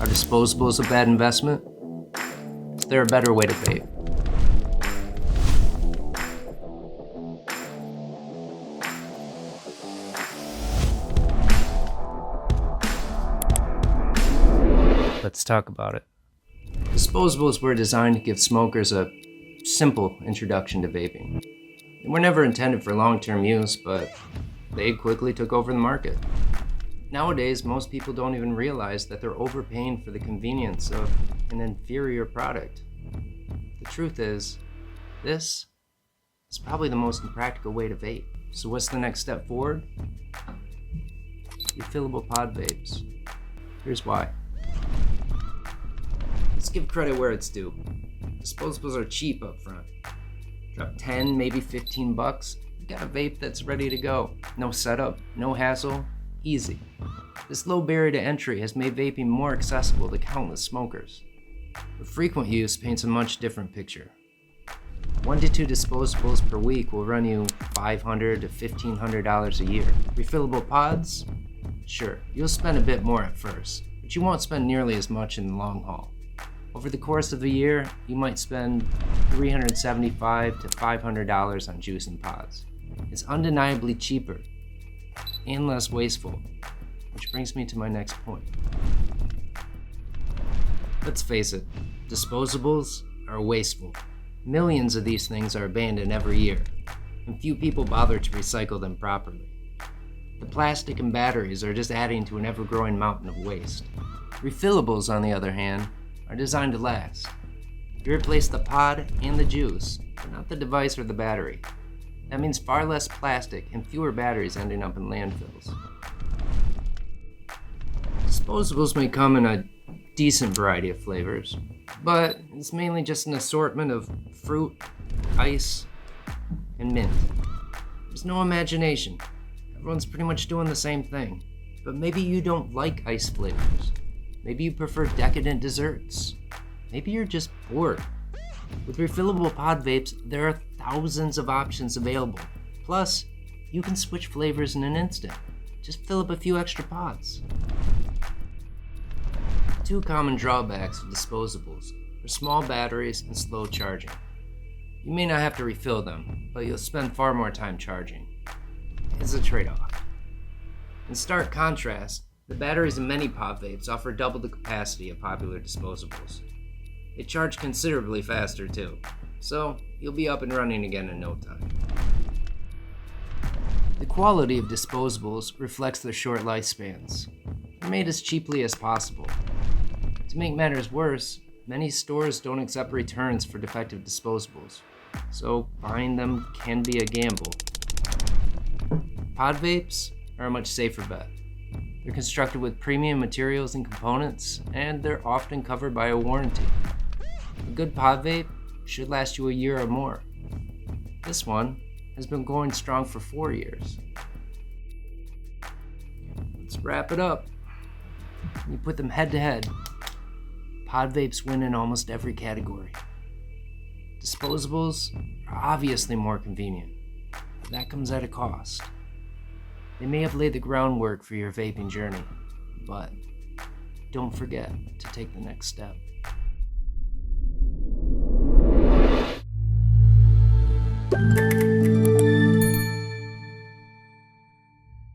Are disposables a bad investment? They're a better way to vape. Let's talk about it. Disposables were designed to give smokers a simple introduction to vaping. They were never intended for long-term use, but they quickly took over the market. Nowadays, most people don't even realize that they're overpaying for the convenience of an inferior product. The truth is, this is probably the most impractical way to vape. So what's the next step forward? Refillable pod vapes. Here's why. Let's give credit where it's due. Disposables are cheap up front. Drop 10, maybe 15 bucks, you got a vape that's ready to go. No setup, no hassle, easy. This low barrier to entry has made vaping more accessible to countless smokers. But frequent use paints a much different picture. 1 to 2 disposables per week will run you $500 to $1,500 a year. Refillable pods? Sure, you'll spend a bit more at first, but you won't spend nearly as much in the long haul. Over the course of a year, you might spend $375 to $500 on juice and pods. It's undeniably cheaper and less wasteful, which brings me to my next point. Let's face it, disposables are wasteful. Millions of these things are abandoned every year, and few people bother to recycle them properly. The plastic and batteries are just adding to an ever-growing mountain of waste. Refillables, on the other hand, are designed to last. You replace the pod and the juice, but not the device or the battery. That means far less plastic and fewer batteries ending up in landfills. Disposables may come in a decent variety of flavors, but it's mainly just an assortment of fruit, ice, and mint. There's no imagination. Everyone's pretty much doing the same thing. But maybe you don't like ice flavors. Maybe you prefer decadent desserts. Maybe you're just bored. With refillable pod vapes, there are thousands of options available. Plus, you can switch flavors in an instant. Just fill up a few extra pods. Two common drawbacks of disposables are small batteries and slow charging. You may not have to refill them, but you'll spend far more time charging. It's a trade-off. In stark contrast, the batteries in many pod vapes offer double the capacity of popular disposables. They charge considerably faster too, so you'll be up and running again in no time. The quality of disposables reflects their short lifespans. They're made as cheaply as possible. To make matters worse, many stores don't accept returns for defective disposables, so buying them can be a gamble. Pod vapes are a much safer bet. They're constructed with premium materials and components, and they're often covered by a warranty. A good pod vape should last you a year or more. This one has been going strong for 4 years. Let's wrap it up. When you put them head to head, pod vapes win in almost every category. Disposables are obviously more convenient, but that comes at a cost. They may have laid the groundwork for your vaping journey, but don't forget to take the next step.